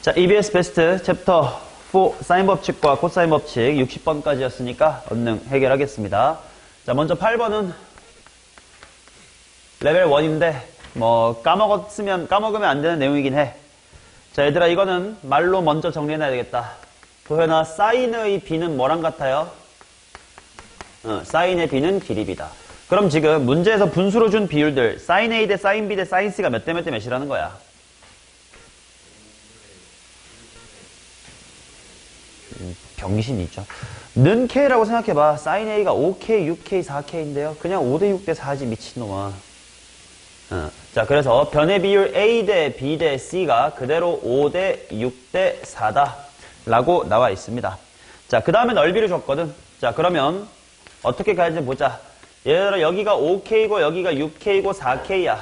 자, EBS 베스트 챕터 4 사인 법칙과 코사인 법칙 60번까지였으니까 얼른 해결하겠습니다. 자, 먼저 8번은 레벨 1인데 까먹으면 안 되는 내용이긴 해. 자, 얘들아, 이거는 말로 먼저 정리해놔야 되겠다. 도현아, 사인의 b는 뭐랑 같아요? 사인의 b는 기립이다. 그럼 지금 문제에서 분수로 준 비율들 사인 A 대 사인 B 대 사인 C가 몇 대 몇 대 몇이라는 거야? 병신이죠. 는 K라고 생각해봐. 사인 A가 5K, 6K, 4K인데요. 그냥 5대 6대 4지 미친놈아. 자, 그래서 변의 비율 A 대 B 대 C가 그대로 5대 6대 4다 라고 나와 있습니다. 자, 그 다음에 넓이를 줬거든. 자, 그러면 어떻게 가야지 보자. 예를 들어 여기가 5K고 여기가 6K고 4K야.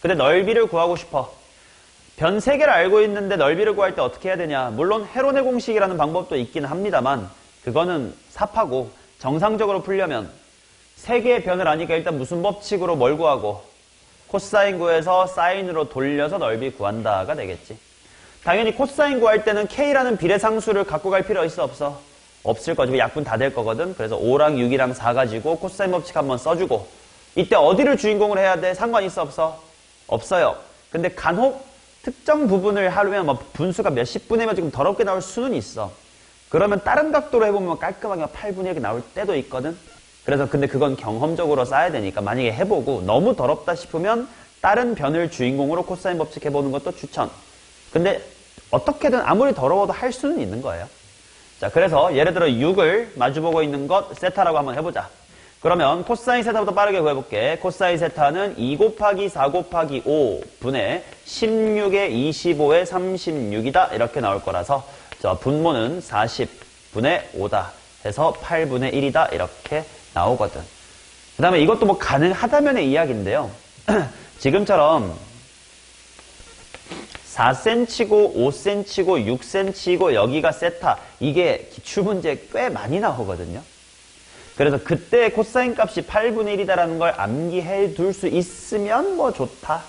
근데 넓이를 구하고 싶어. 변 3개를 알고 있는데 넓이를 구할 때 어떻게 해야 되냐. 물론 헤론의 공식이라는 방법도 있긴 합니다만 그거는 삽하고 정상적으로 풀려면 3개의 변을 아니까 일단 무슨 법칙으로 뭘 구하고 코사인 구해서 사인으로 돌려서 넓이 구한다가 되겠지. 당연히 코사인 구할 때는 K라는 비례상수를 갖고 갈 필요 있어 없어? 없을 거지. 약분 다 될 거거든. 그래서 5랑 6이랑 4 가지고 코사인 법칙 한번 써주고 이때 어디를 주인공으로 해야 돼? 상관 있어 없어? 없어요. 근데 간혹 특정 부분을 하려면 분수가 몇십 분이면 지금 더럽게 나올 수는 있어. 그러면 다른 각도로 해보면 깔끔하게 8분의 1이 나올 때도 있거든. 그래서 근데 그건 경험적으로 쌓아야 되니까 만약에 해보고 너무 더럽다 싶으면 다른 변을 주인공으로 코사인 법칙 해보는 것도 추천. 근데 어떻게든 아무리 더러워도 할 수는 있는 거예요. 자, 그래서 예를 들어 6을 마주보고 있는 것 세타라고 한번 해보자. 그러면 코사인 세타부터 빠르게 구해볼게. 코사인 세타는 2 곱하기 4 곱하기 5 분의 16의 25의 36이다. 이렇게 나올 거라서 저 분모는 40분의 5다. 해서 8분의 1이다. 이렇게 나오거든. 그 다음에 이것도 가능하다면의 이야기인데요. 지금처럼 4cm고 5cm고 6cm고 여기가 세타. 이게 기출문제에 꽤 많이 나오거든요. 그래서 그때 코사인 값이 8분의 1이다라는 걸 암기해 둘 수 있으면 좋다.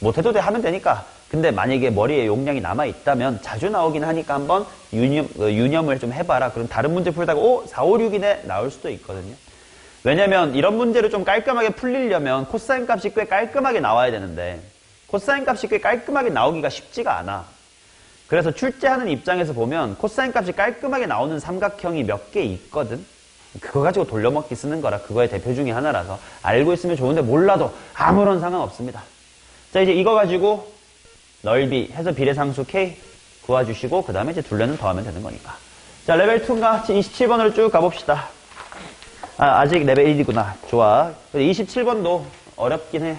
못해도 돼 하면 되니까. 근데 만약에 머리에 용량이 남아있다면 자주 나오긴 하니까 한번 유념을 좀 해봐라. 그럼 다른 문제 풀다가 4, 5, 6이네 나올 수도 있거든요. 왜냐면 이런 문제를 좀 깔끔하게 풀리려면 코사인 값이 꽤 깔끔하게 나와야 되는데 코사인 값이 꽤 깔끔하게 나오기가 쉽지가 않아. 그래서 출제하는 입장에서 보면 코사인 값이 깔끔하게 나오는 삼각형이 몇 개 있거든. 그거 가지고 돌려먹기 쓰는 거라 그거의 대표 중에 하나라서 알고 있으면 좋은데 몰라도 아무런 상관없습니다. 자, 이제 이거 가지고 넓이 해서 비례상수 K 구해주시고 그 다음에 이제 둘레는 더하면 되는 거니까. 자, 레벨 2인가? 27번으로 쭉 가봅시다. 아직 레벨 1이구나. 좋아. 27번도 어렵긴 해.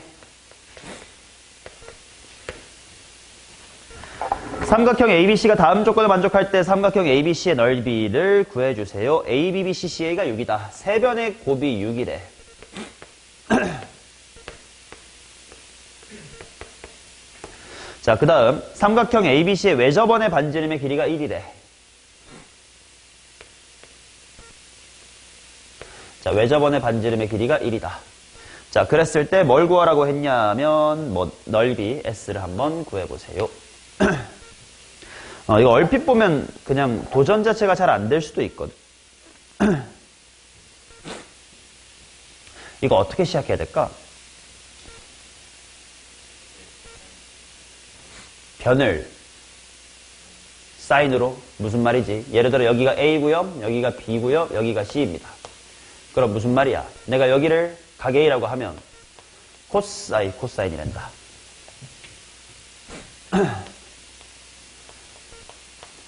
삼각형 ABC가 다음 조건을 만족할 때 삼각형 ABC의 넓이를 구해주세요. ABBCCA가 6이다. 세 변의 곱이 6이래. 자, 그 다음 삼각형 ABC의 외접원의 반지름의 길이가 1이래. 자, 외접원의 반지름의 길이가 1이다. 자, 그랬을 때 뭘 구하라고 했냐면 넓이 S를 한번 구해보세요. 이거 얼핏 보면 그냥 도전 자체가 잘 안 될 수도 있거든. 이거 어떻게 시작해야 될까? 변을 사인으로 무슨 말이지? 예를 들어 여기가 A고요, 여기가 B고요, 여기가 C입니다. 그럼 무슨 말이야? 내가 여기를 각 A라고 하면 코사인이란다.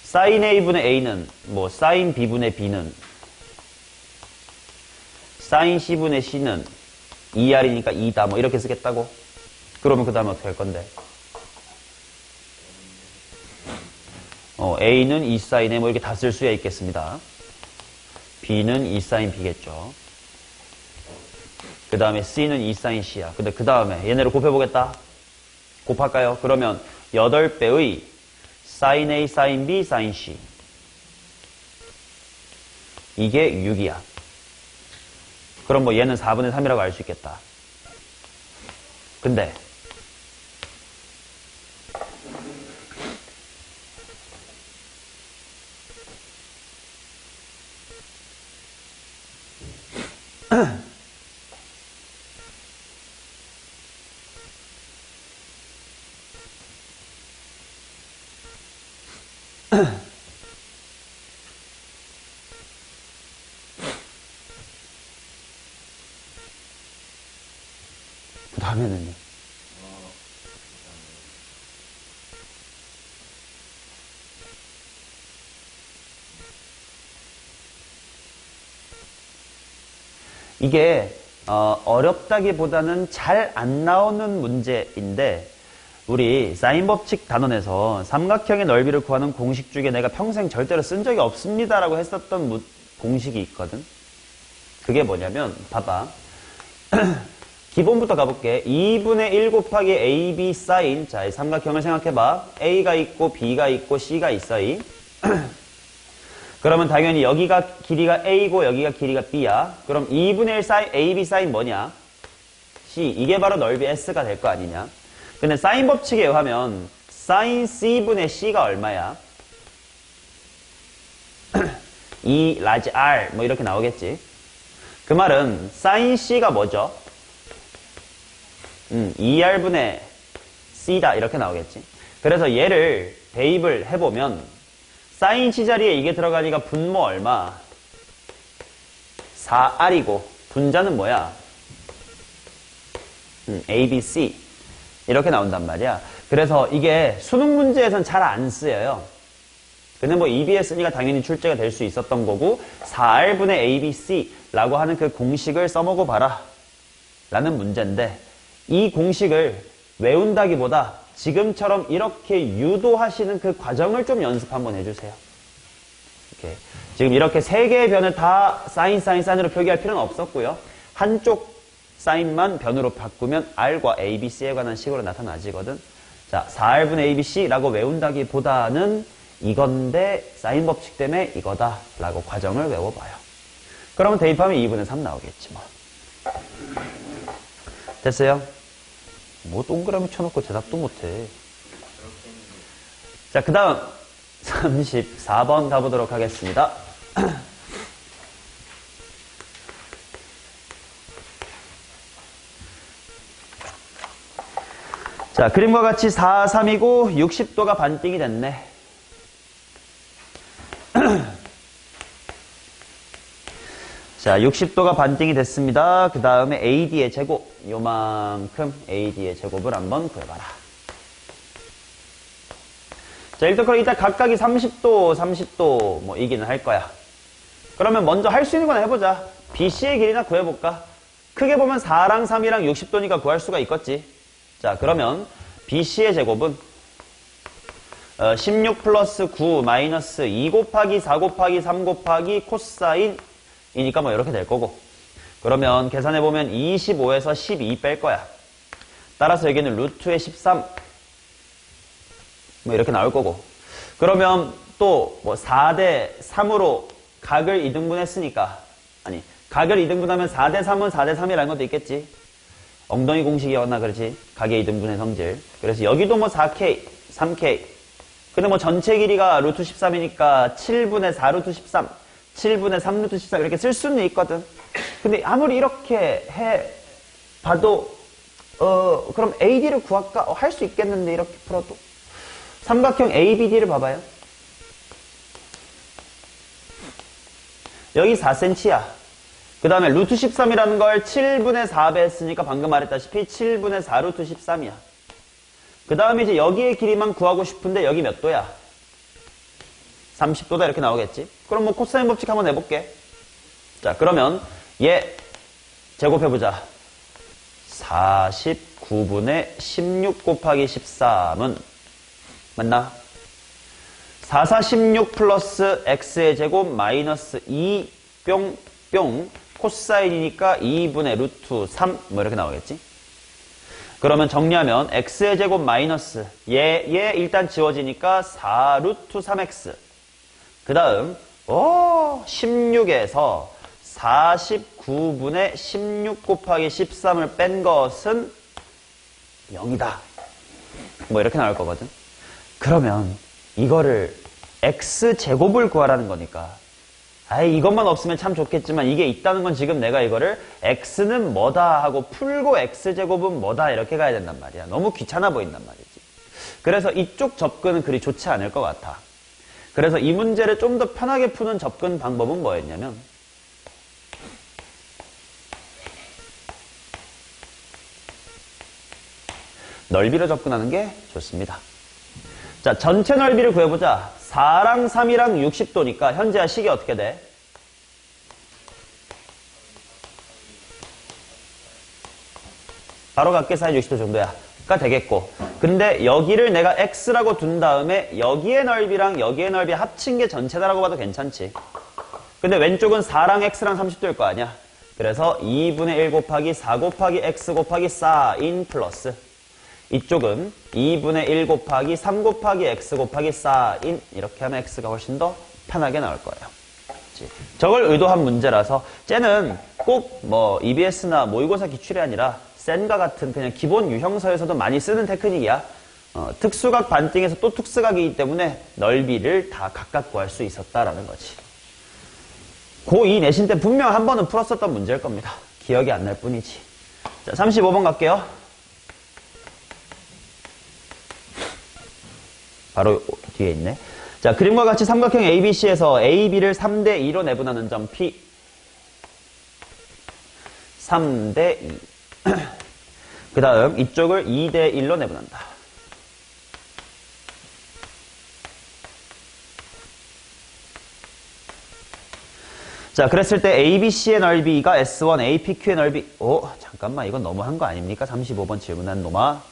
사인 A분의 A는 사인 B분의 B는 사인 C분의 C는 2R이니까 2다 이렇게 쓰겠다고? 그러면 그 다음에 어떻게 할 건데? A는 2사인에 이렇게 다 쓸 수야 있겠습니다. B는 2사인 B겠죠. 그 다음에 C는 2사인 C야. 근데 그 다음에 얘네를 곱해보겠다. 곱할까요? 그러면 8배의 사인 A, 사인 B, 사인 C. 이게 6이야. 그럼 얘는 4분의 3이라고 알 수 있겠다. 근데 그 다음에는요. 이게 어렵다기보다는 잘 안 나오는 문제인데 우리 사인 법칙 단원에서 삼각형의 넓이를 구하는 공식 중에 내가 평생 절대로 쓴 적이 없습니다라고 했었던 공식이 있거든. 그게 뭐냐면 봐봐. 기본부터 가볼게. 2분의 1 곱하기 AB 사인. 자, 이 삼각형을 생각해봐. A가 있고 B가 있고 C가 있어. 그러면 당연히 여기가 길이가 A고 여기가 길이가 B야. 그럼 2분의 1 사인 AB 사인 뭐냐? C. 이게 바로 넓이 S가 될 거 아니냐? 근데 사인 법칙에 의하면 사인 C분의 C가 얼마야? 2 라지 R 뭐 이렇게 나오겠지. 그 말은 사인 C가 뭐죠? 2R분의 C다 이렇게 나오겠지. 그래서 얘를 대입을 해보면 사인 C 자리에 이게 들어가니까 분모 얼마? 4R이고 분자는 뭐야? ABC 이렇게 나온단 말이야. 그래서 이게 수능 문제에선 잘 안 쓰여요. 근데 뭐 EBS니까 당연히 출제가 될 수 있었던 거고 4R분의 ABC라고 하는 그 공식을 써먹어 봐라 라는 문제인데 이 공식을 외운다기보다 지금처럼 이렇게 유도하시는 그 과정을 좀 연습 한번 해주세요. 이렇게. 지금 이렇게 세 개의 변을 다 사인으로 표기할 필요는 없었고요. 한쪽 사인만 변으로 바꾸면 R과 ABC에 관한 식으로 나타나지거든. 자, 4R분의 ABC라고 외운다기보다는 이건데 사인 법칙 때문에 이거다 라고 과정을 외워봐요. 그러면 대입하면 2분의 3 나오겠지 뭐. 됐어요? 뭐 동그라미 쳐놓고 대답도 못해. 자, 그 다음 34번 가보도록 하겠습니다. 자, 그림과 같이 4, 3이고 60도가 반띵이 됐네. 자, 60도가 반띵이 됐습니다. 그 다음에 AD의 제곱, 요만큼 AD의 제곱을 한번 구해봐라. 자, 일단 그럼 이따 각각이 30도, 30도 뭐 이기는 할 거야. 그러면 먼저 할 수 있는 건 해보자. BC의 길이나 구해볼까? 크게 보면 4랑 3이랑 60도니까 구할 수가 있겠지. 자, 그러면 BC의 제곱은 16 플러스 9 마이너스 2 곱하기 4 곱하기 3 곱하기 코사인 이니까 뭐 이렇게 될 거고. 그러면 계산해보면 25에서 12 뺄 거야. 따라서 여기는 루트의 13 뭐 이렇게 나올 거고. 그러면 또 뭐 4대 3으로 각을 2등분했으니까 아니 각을 2등분하면 4대 3은 4대 3이라는 것도 있겠지. 엉덩이 공식이었나 그렇지. 각의 2등분의 성질. 그래서 여기도 뭐 4K 3K 근데 뭐 전체 길이가 루트 13이니까 7분의 4 루트 13 7분의 3 루트 14 이렇게 쓸 수는 있거든. 근데 아무리 이렇게 해 봐도 그럼 AD를 구할까? 할 수 있겠는데 이렇게 풀어도. 삼각형 ABD를 봐봐요. 여기 4cm야. 그 다음에 루트 13이라는 걸 7분의 4배 했으니까 방금 말했다시피 7분의 4 루트 13이야. 그 다음에 이제 여기의 길이만 구하고 싶은데 여기 몇 도야? 30도다 이렇게 나오겠지. 그럼 뭐 코사인 법칙 한번 해볼게. 자, 그러면 얘 제곱해보자. 49분의 16 곱하기 13은 맞나? 4, 4, 16 플러스 x의 제곱 마이너스 2 뿅뿅 코사인이니까 2분의 루트 3 뭐 이렇게 나오겠지. 그러면 정리하면 x의 제곱 마이너스 얘 일단 지워지니까 4 루트 3x 그 다음 16에서 49분의 16 곱하기 13을 뺀 것은 0이다. 뭐 이렇게 나올 거거든. 그러면 이거를 x제곱을 구하라는 거니까 아이, 이것만 없으면 참 좋겠지만 이게 있다는 건 지금 내가 이거를 x는 뭐다 하고 풀고 x제곱은 뭐다 이렇게 가야 된단 말이야. 너무 귀찮아 보인단 말이지. 그래서 이쪽 접근은 그리 좋지 않을 것 같아. 그래서 이 문제를 좀 더 편하게 푸는 접근 방법은 뭐였냐면 넓이로 접근하는 게 좋습니다. 자, 전체 넓이를 구해보자. 4랑 3이랑 60도니까 현재야 식이 어떻게 돼? 바로 각계 사인 60도 정도야가 되겠고, 근데 여기를 내가 x라고 둔 다음에 여기의 넓이랑 여기의 넓이 합친 게 전체다라고 봐도 괜찮지. 근데 왼쪽은 4랑 x랑 30도일 거 아니야. 그래서 2분의 1 곱하기 4 곱하기 x 곱하기 사인 플러스 이쪽은 2분의 1 곱하기 3 곱하기 x 곱하기 사인 이렇게 하면 x가 훨씬 더 편하게 나올 거예요. 저걸 의도한 문제라서 쟤는 꼭 뭐 EBS나 모의고사 기출이 아니라 센과 같은 그냥 기본 유형서에서도 많이 쓰는 테크닉이야. 특수각 반띵에서 또 특수각이기 때문에 넓이를 다 각각 구할 수 있었다라는 거지. 고2 내신 때 분명 한 번은 풀었었던 문제일 겁니다. 기억이 안 날 뿐이지. 자, 35번 갈게요. 바로 뒤에 있네. 자, 그림과 같이 삼각형 ABC에서 AB를 3대 2로 내분하는 점 P. 3대 2. 그 다음 이쪽을 2대 1로 내분한다. 자, 그랬을 때 ABC의 넓이가 S1, APQ의 넓이. 오, 잠깐만, 이건 너무한 거 아닙니까? 35번 질문한 놈아.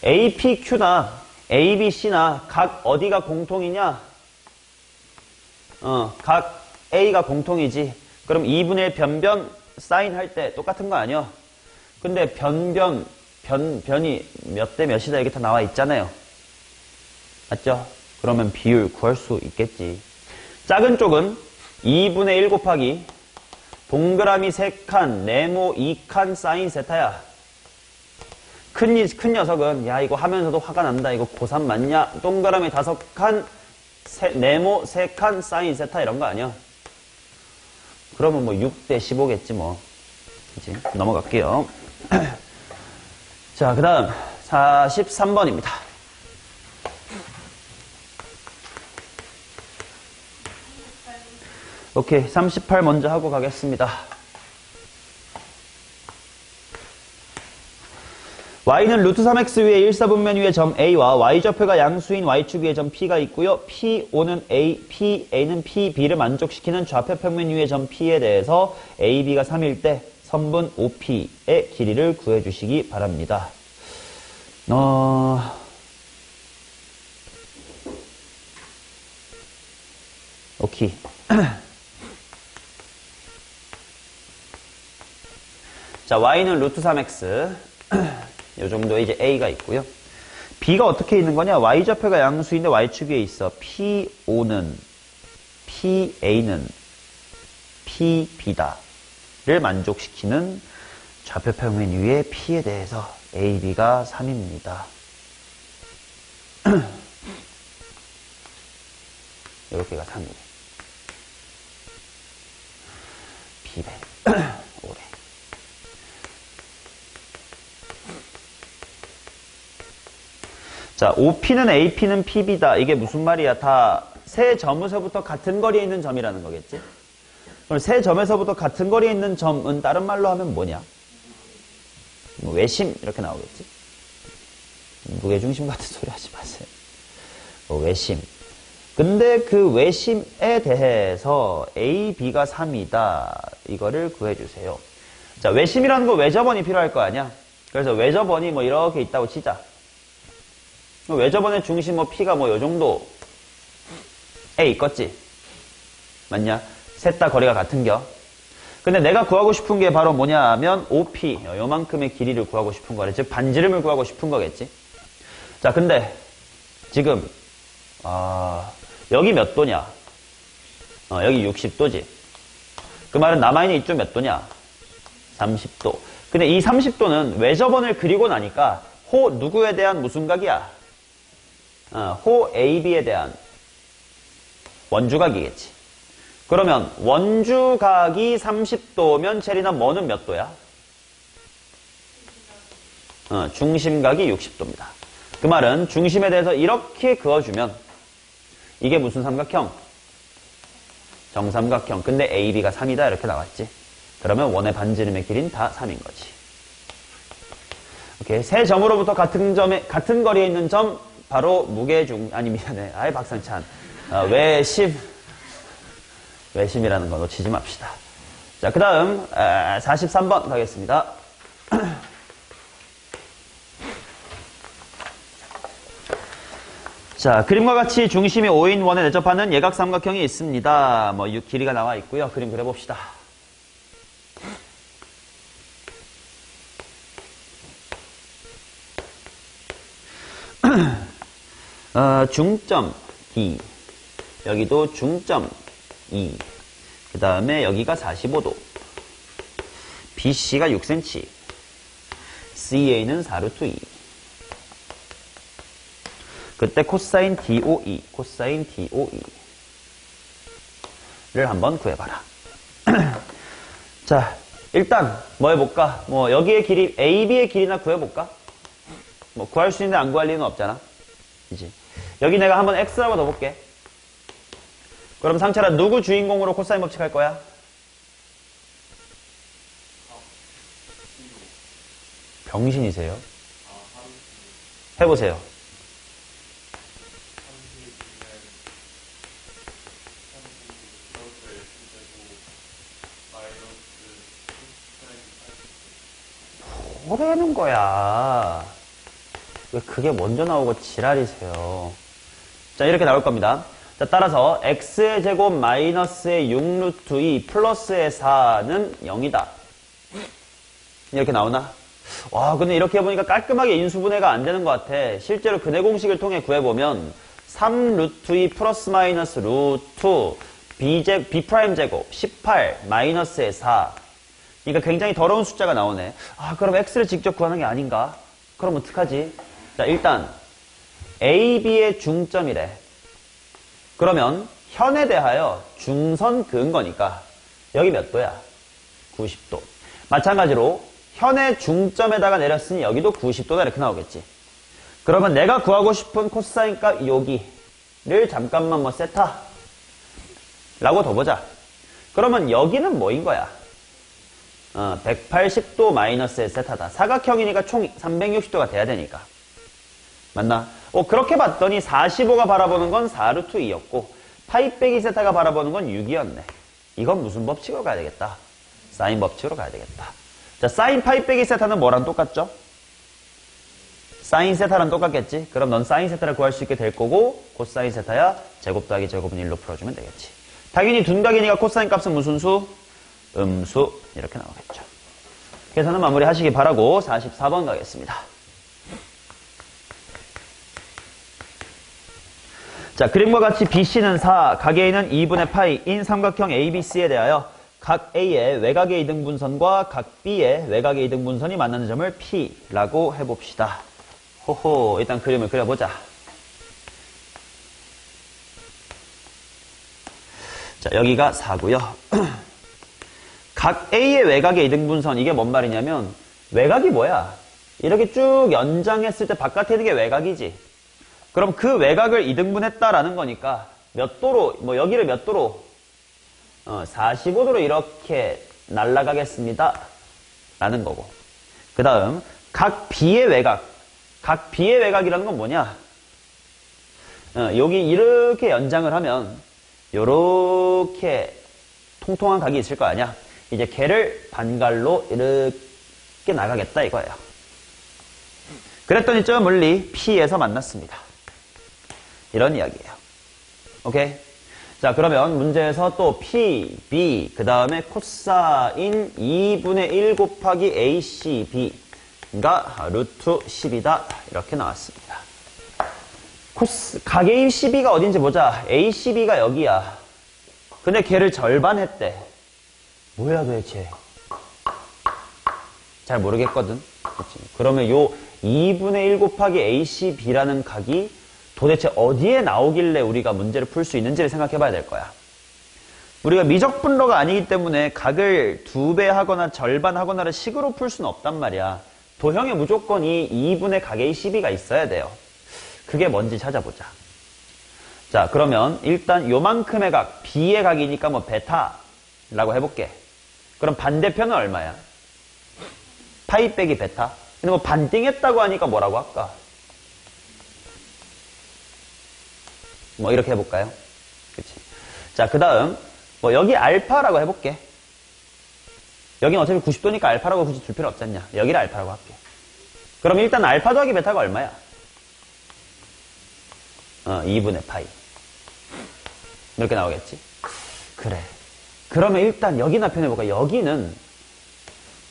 APQ나 ABC나 각 어디가 공통이냐? 각 A가 공통이지. 그럼 2분의 1 변변 사인 할 때 똑같은 거 아니야? 근데 변이 몇 대 몇이다 이게 다 나와 있잖아요. 맞죠? 그러면 비율 구할 수 있겠지. 작은 쪽은 2분의 1 곱하기 동그라미 3칸, 네모 2칸 사인 세타야. 큰 녀석은 야 이거 하면서도 화가 난다. 이거 고3 맞냐? 동그라미 5칸, 네모 3칸 사인 세타 이런 거 아니야? 그러면 뭐 6대 15겠지 뭐. 그치? 넘어갈게요. 자, 그 다음 43번입니다. 오케이, 38 먼저 하고 가겠습니다. y는 루트 3x 위에 1사분면 위에 점 A와 y좌표가 양수인 y축 위에 점 P가 있고요. PO는 A, PA는 PB를 만족시키는 좌표 평면 위에 점 P에 대해서 AB가 3일 때 선분 OP의 길이를 구해주시기 바랍니다. 오케이. 자, y는 루트 3x. 요 정도의 이제 A가 있고요. B가 어떻게 있는 거냐? Y좌표가 양수인데 Y축 위에 있어. PO는, PA는, PB다를 만족시키는 좌표 평면 위에 P에 대해서 AB가 3입니다. 이렇게가 3이래. B배. 오래. 자, OP는 AP는 PB다. 이게 무슨 말이야? 다 세 점에서부터 같은 거리에 있는 점이라는 거겠지? 그럼 세 점에서부터 같은 거리에 있는 점은 다른 말로 하면 뭐냐? 뭐 외심 이렇게 나오겠지? 무게중심 같은 소리 하지 마세요. 외심. 근데 그 외심에 대해서 A, B가 3이다. 이거를 구해주세요. 자, 외심이라는 거 외접원이 필요할 거 아니야? 그래서 외접원이 뭐 이렇게 있다고 치자. 외접원의 중심 뭐 P가 뭐 요 정도 에 있겠지? 맞냐? 셋 다 거리가 같은겨. 근데 내가 구하고 싶은 게 바로 뭐냐 하면 OP, 요만큼의 길이를 구하고 싶은 거래. 즉 반지름을 구하고 싶은 거겠지? 자, 근데 지금 여기 몇 도냐? 여기 60도지. 그 말은 남아있는 이쪽 몇 도냐? 30도. 근데 이 30도는 외접원을 그리고 나니까 호 누구에 대한 무슨 각이야? 호 AB에 대한 원주각이겠지. 그러면 원주각이 30도면 체리나 뭐는 몇 도야? 중심각이 60도입니다. 그 말은 중심에 대해서 이렇게 그어주면 이게 무슨 삼각형? 정삼각형. 근데 AB가 3이다 이렇게 나왔지. 그러면 원의 반지름의 길이는 다 3인 거지. 오케이. 세 점으로부터 같은 거리에 있는 점 바로 무게중 아니 미안해. 아예 박상찬. 외심이라는 거 놓치지 맙시다. 자, 그 다음 43번 가겠습니다. 자, 그림과 같이 중심이 5인 원에 내접하는 예각삼각형이 있습니다. 뭐 길이가 나와 있고요. 그림 그려봅시다. 중점 D, 여기도 중점 E, 그 다음에 여기가 45도, BC가 6cm, CA는 4루트 2. 그때 코사인 DOE, 코사인 DOE를 한번 구해봐라. 자, 일단 뭐 해볼까? 뭐 여기의 길이, AB의 길이나 구해볼까? 뭐 구할 수 있는데 안 구할 리는 없잖아. 이제 여기 내가 한번 X라고 넣어볼게. 그럼 상철아, 누구 주인공으로 코사인 법칙 할 거야? 병신이세요? 해보세요. 뭐라는 거야? 왜 그게 먼저 나오고 지랄이세요? 자, 이렇게 나올 겁니다. 자, 따라서 x의 제곱 마이너스의 6루트 2 플러스의 4는 0이다. 이렇게 나오나? 와, 근데 이렇게 해보니까 깔끔하게 인수분해가 안 되는 것 같아. 실제로 근해 공식을 통해 구해보면 3루트 2 플러스 마이너스 루트 b' 제곱 18 마이너스의 4. 그러니까 굉장히 더러운 숫자가 나오네. 아, 그럼 x를 직접 구하는 게 아닌가? 그럼 어떡하지? 자, 일단 AB의 중점이래. 그러면 현에 대하여 중선 그은 거니까 여기 몇 도야? 90도. 마찬가지로 현의 중점에다가 내렸으니 여기도 90도다 이렇게 나오겠지. 그러면 내가 구하고 싶은 코사인 값 여기를 잠깐만 뭐 세타 라고 둬보자. 그러면 여기는 뭐인 거야? 180도 마이너스의 세타다. 사각형이니까 총 360도가 돼야 되니까. 맞나? 그렇게 봤더니 45가 바라보는 건 4루트 2였고 파이 빼기 세타가 바라보는 건 6이었네. 이건 무슨 법칙으로 가야 되겠다? 사인 법칙으로 가야 되겠다. 자, 사인 파이 빼기 세타는 뭐랑 똑같죠? 사인 세타랑 똑같겠지? 그럼 넌 사인 세타를 구할 수 있게 될 거고 코사인 세타야 제곱 더하기 제곱은 1로 풀어주면 되겠지. 당연히 둔각이니까 코사인 값은 무슨 수? 음수. 이렇게 나오겠죠. 계산은 마무리 하시기 바라고 44번 가겠습니다. 자, 그림과 같이 BC는 4, 각 A는 2분의 파이인 삼각형 ABC에 대하여 각 A의 외곽의 이등분선과 각 B의 외곽의 이등분선이 만나는 점을 P라고 해봅시다. 호호, 일단 그림을 그려보자. 자, 여기가 4고요. 각 A의 외곽의 이등분선, 이게 뭔 말이냐면 외곽이 뭐야? 이렇게 쭉 연장했을 때 바깥에 있는 게 외곽이지. 그럼 그 외곽을 이등분했다라는 거니까 몇 도로, 뭐 여기를 몇 도로? 45도로 이렇게 날아가겠습니다. 라는 거고. 그 다음 각 B의 외곽. 각 B의 외곽이라는 건 뭐냐? 여기 이렇게 연장을 하면 요렇게 통통한 각이 있을 거 아니야? 이제 걔를 반갈로 이렇게 나가겠다 이거예요. 그랬더니 저 멀리 P에서 만났습니다. 이런 이야기예요. 오케이? 자, 그러면 문제에서 또 P, B, 그 다음에 코사인 2분의 1 곱하기 ACB가 루트 10이다. 이렇게 나왔습니다. 각 ACB가 어딘지 보자. ACB가 여기야. 근데 걔를 절반 했대. 뭐야 도대체? 잘 모르겠거든. 그치? 그러면 요 2분의 1 곱하기 ACB라는 각이 도대체 어디에 나오길래 우리가 문제를 풀 수 있는지를 생각해 봐야 될 거야. 우리가 미적분로가 아니기 때문에 각을 2배 하거나 절반 하거나를 식으로 풀 수는 없단 말이야. 도형에 무조건 이 2분의 각의 시비가 있어야 돼요. 그게 뭔지 찾아보자. 자, 그러면 일단 요만큼의 각, B의 각이니까 뭐 베타라고 해볼게. 그럼 반대편은 얼마야? 파이 빼기 베타. 근데 뭐 반띵했다고 하니까 뭐라고 할까? 뭐 이렇게 해볼까요? 그치. 자, 그 다음 뭐 여기 알파라고 해볼게. 여긴 어차피 90도니까 알파라고 굳이 둘 필요 없잖냐. 여기를 알파라고 할게. 그럼 일단 알파 더하기 베타가 얼마야? 2분의 파이. 이렇게 나오겠지? 그래. 그러면 일단 여기나 표현해볼까? 여기는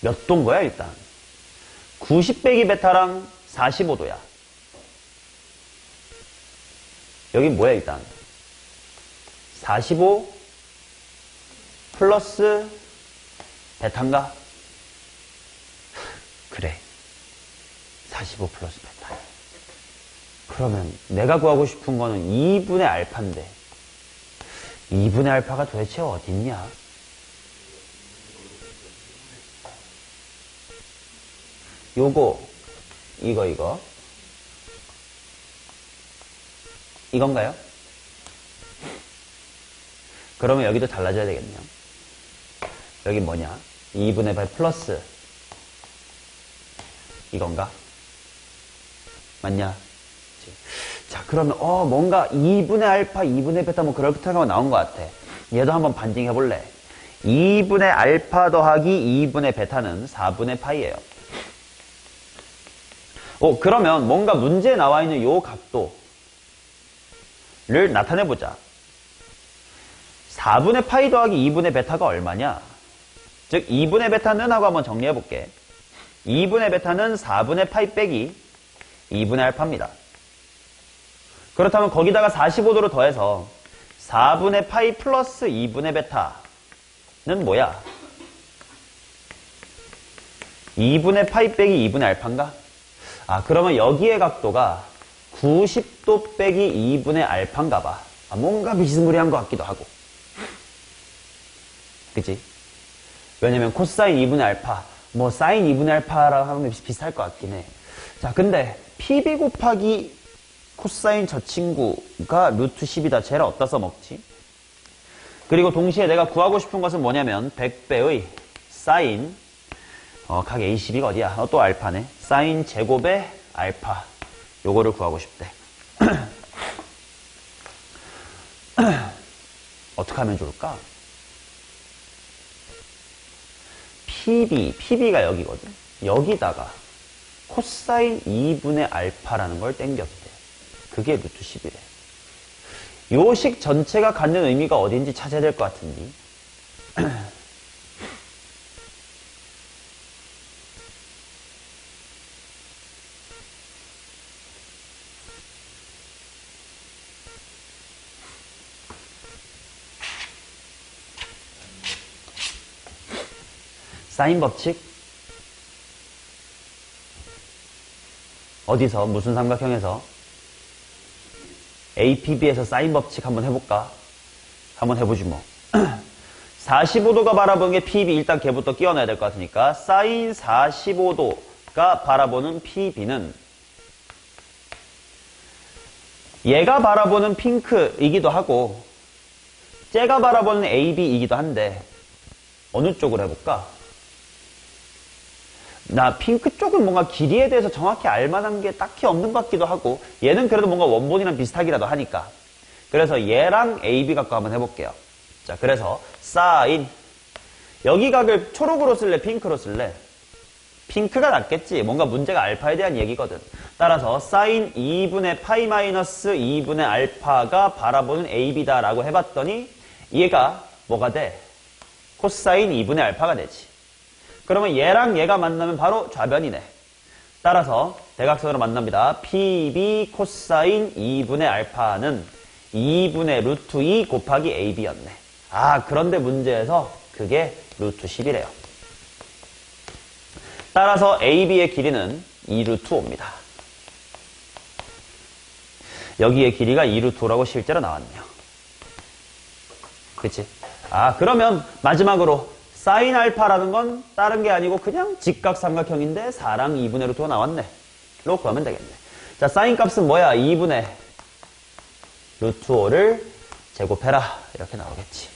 몇 도인 거야, 일단? 90 빼기 베타랑 45도야. 여긴 뭐야, 일단? 45 플러스 베타인가? 그래. 45 플러스 베타야. 그러면 내가 구하고 싶은 거는 2분의 알파인데 2분의 알파가 도대체 어딨냐? 요거 이거 이건가요? 그러면 여기도 달라져야 되겠네요. 여기 뭐냐? 2분의 8 플러스 이건가? 맞냐? 자, 그러면 뭔가 2분의 알파, 2분의 베타 뭐 그럴듯한 거 나온 것 같아. 얘도 한번 반증해 볼래. 2분의 알파 더하기 2분의 베타는 4분의 파이예요. 그러면 뭔가 문제에 나와 있는 요 각도를 나타내 보자. 4분의 파이 더하기 2분의 베타가 얼마냐? 즉 2분의 베타는 하고 한번 정리해 볼게. 2분의 베타는 4분의 파이 빼기 2분의 알파입니다. 그렇다면 거기다가 45도를 더해서 4분의 파이 플러스 2분의 베타는 뭐야? 2분의 파이 빼기 2분의 알파인가? 그러면 여기의 각도가 90도 빼기 2분의 알파인가 봐. 뭔가 비스무리한 것 같기도 하고. 그치? 왜냐면 코사인 2분의 알파, 뭐 사인 2분의 알파랑 하면 비슷할 것 같긴 해. 자, 근데 PB 곱하기 코사인 저 친구가 루트 10이다. 쟤를 어디다 써먹지? 그리고 동시에 내가 구하고 싶은 것은 뭐냐면 100배의 사인 각 A12가 어디야? 또 알파네. 사인 제곱의 알파. 요거를 구하고 싶대. 어떻게 하면 좋을까? PB가 여기거든. 여기다가 코사인 2분의 알파라는 걸 땡겼대. 그게 루트 10이래. 요 식 전체가 갖는 의미가 어딘지 찾아야 될 것 같은데. 사인 법칙? 어디서? 무슨 삼각형에서? APB에서 사인 법칙 한번 해볼까? 한번 해보지 뭐. 45도가 바라보는 게 PB 일단 걔부터 끼워놔야 될 것 같으니까 사인 45도가 바라보는 PB는 얘가 바라보는 핑크이기도 하고 쟤가 바라보는 AB이기도 한데 어느 쪽으로 해볼까? 나 핑크 쪽은 뭔가 길이에 대해서 정확히 알만한 게 딱히 없는 것 같기도 하고 얘는 그래도 뭔가 원본이랑 비슷하기라도 하니까 그래서 얘랑 AB 갖고 한번 해볼게요. 자, 그래서 사인 여기 각을 초록으로 쓸래 핑크로 쓸래? 핑크가 낫겠지. 뭔가 문제가 알파에 대한 얘기거든. 따라서 사인 2분의 파이 마이너스 2분의 알파가 바라보는 AB다 라고 해봤더니 얘가 뭐가 돼? 코사인 2분의 알파가 되지. 그러면 얘랑 얘가 만나면 바로 좌변이네. 따라서 대각선으로 만납니다. PB 코사인 2분의 알파는 2분의 루트 2 곱하기 AB였네. 그런데 문제에서 그게 루트 10이래요. 따라서 AB의 길이는 2루트 5입니다. 여기의 길이가 2루트 5라고 실제로 나왔네요. 그치? 아, 그러면 마지막으로 사인 알파라는 건 다른 게 아니고 그냥 직각삼각형인데 4랑 2분의 루트가 나왔네. 로 구하면 되겠네. 자, 사인 값은 뭐야? 2분의 루트 5를 제곱해라. 이렇게 나오겠지.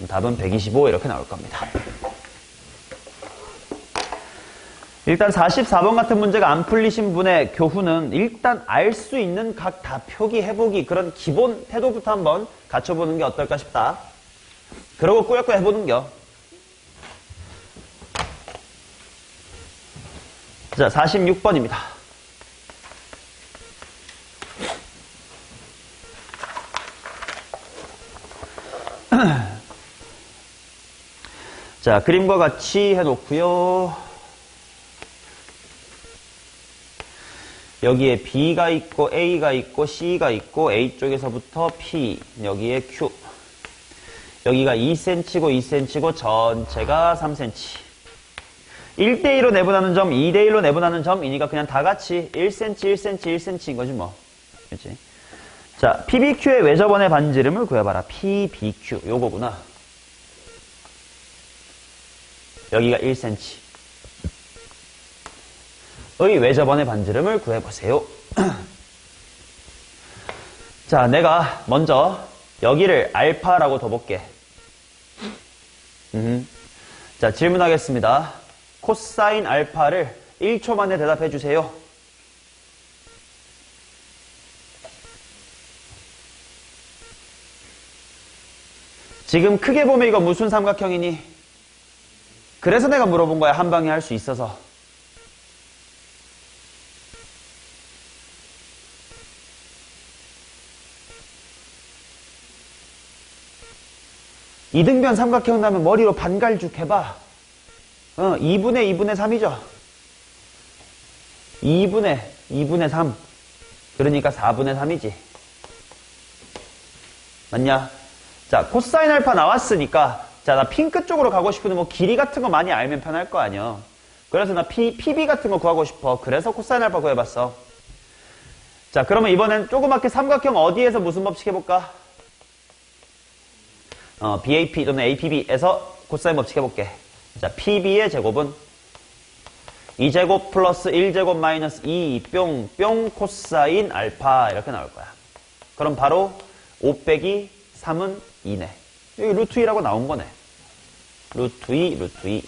답은 125 이렇게 나올 겁니다. 일단 44번 같은 문제가 안 풀리신 분의 교훈은 일단 알 수 있는 각 다 표기해보기 그런 기본 태도부터 한번 갖춰보는 게 어떨까 싶다. 그러고 꾸역꾸역 해보는겨. 자, 46번입니다. 자, 그림과 같이 해놓고요. 여기에 B가 있고 A가 있고 C가 있고 A 쪽에서부터 P, 여기에 Q. 여기가 2cm고 2cm고 전체가 3cm. 1대1로 내분하는 점, 2대1로 내분하는 점이니까 그냥 다 같이 1cm, 1cm, 1cm인 거지 뭐. 그치? 자, PBQ의 외접원의 반지름을 구해봐라. PBQ. 요거구나. 여기가 1cm. 의 외접원의 반지름을 구해보세요. 자, 내가 먼저 여기를 알파라고 둬볼게. 자, 질문하겠습니다. 코사인 알파를 1초 만에 대답해 주세요. 지금 크게 보면 이거 무슨 삼각형이니? 그래서 내가 물어본 거야. 한 방에 할 수 있어서. 이등변 삼각형 나면 머리로 반갈죽 해봐. 2분의 2분의 3이죠. 2분의 3. 그러니까 4분의 3이지. 맞냐? 자, 코사인 알파 나왔으니까, 자, 나 핑크 쪽으로 가고 싶은데 뭐 길이 같은 거 많이 알면 편할 거 아니야. 그래서 나 PB 같은 거 구하고 싶어. 그래서 코사인 알파 구해봤어. 자, 그러면 이번엔 조그맣게 삼각형 어디에서 무슨 법칙 해볼까? BAP 또는 APB에서 코사인 법칙 해볼게. 자, PB의 제곱은 2제곱 플러스 1제곱 마이너스 2 뿅뿅 코사인 알파 이렇게 나올 거야. 그럼 바로 5 빼기 3은 2네. 여기 루트 2라고 나온 거네. 루트 2, 루트 2.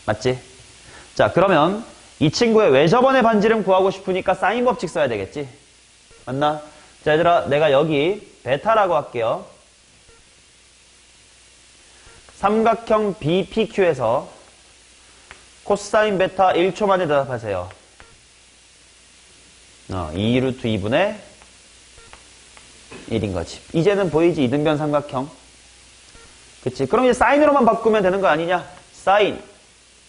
맞지? 자, 그러면 이 친구의 외접원의 반지름 구하고 싶으니까 사인 법칙 써야 되겠지? 맞나? 자, 얘들아, 내가 여기 베타라고 할게요. 삼각형 BPQ에서 코사인 베타 1초 만에 대답하세요. 2루트 2분의 1인 거지. 이제는 보이지? 이등변 삼각형. 그치? 그럼 이제 사인으로만 바꾸면 되는 거 아니냐? 사인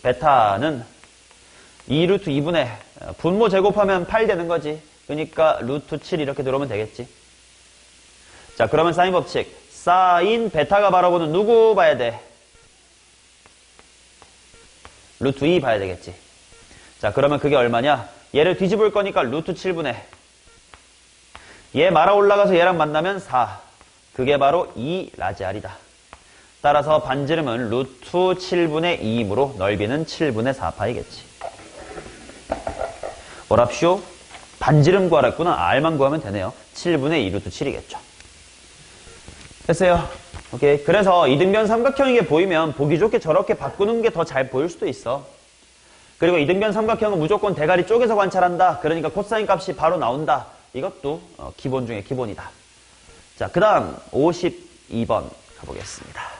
베타는 2루트 2분의 분모 제곱하면 8 되는 거지. 그러니까 루트 7 이렇게 들어오면 되겠지. 자, 그러면 사인 법칙. 사인 베타가 바라보는 누구 봐야 돼? 루트 2 봐야 되겠지. 자, 그러면 그게 얼마냐? 얘를 뒤집을 거니까 루트 7분의 얘 말아 올라가서 얘랑 만나면 4. 그게 바로 2 라지 R이다. 따라서 반지름은 루트 7분의 2이므로 넓이는 7분의 4파이겠지. 뭐랍쇼? 반지름 구하랬구나. R만 구하면 되네요. 7분의 2 루트 7이겠죠. 됐어요. 오케이. 그래서 이등변 삼각형이게 보이면 보기 좋게 저렇게 바꾸는 게 더 잘 보일 수도 있어. 그리고 이등변 삼각형은 무조건 대가리 쪽에서 관찰한다. 그러니까 코사인 값이 바로 나온다. 이것도 기본 중에 기본이다. 자, 그 다음 52번 가보겠습니다.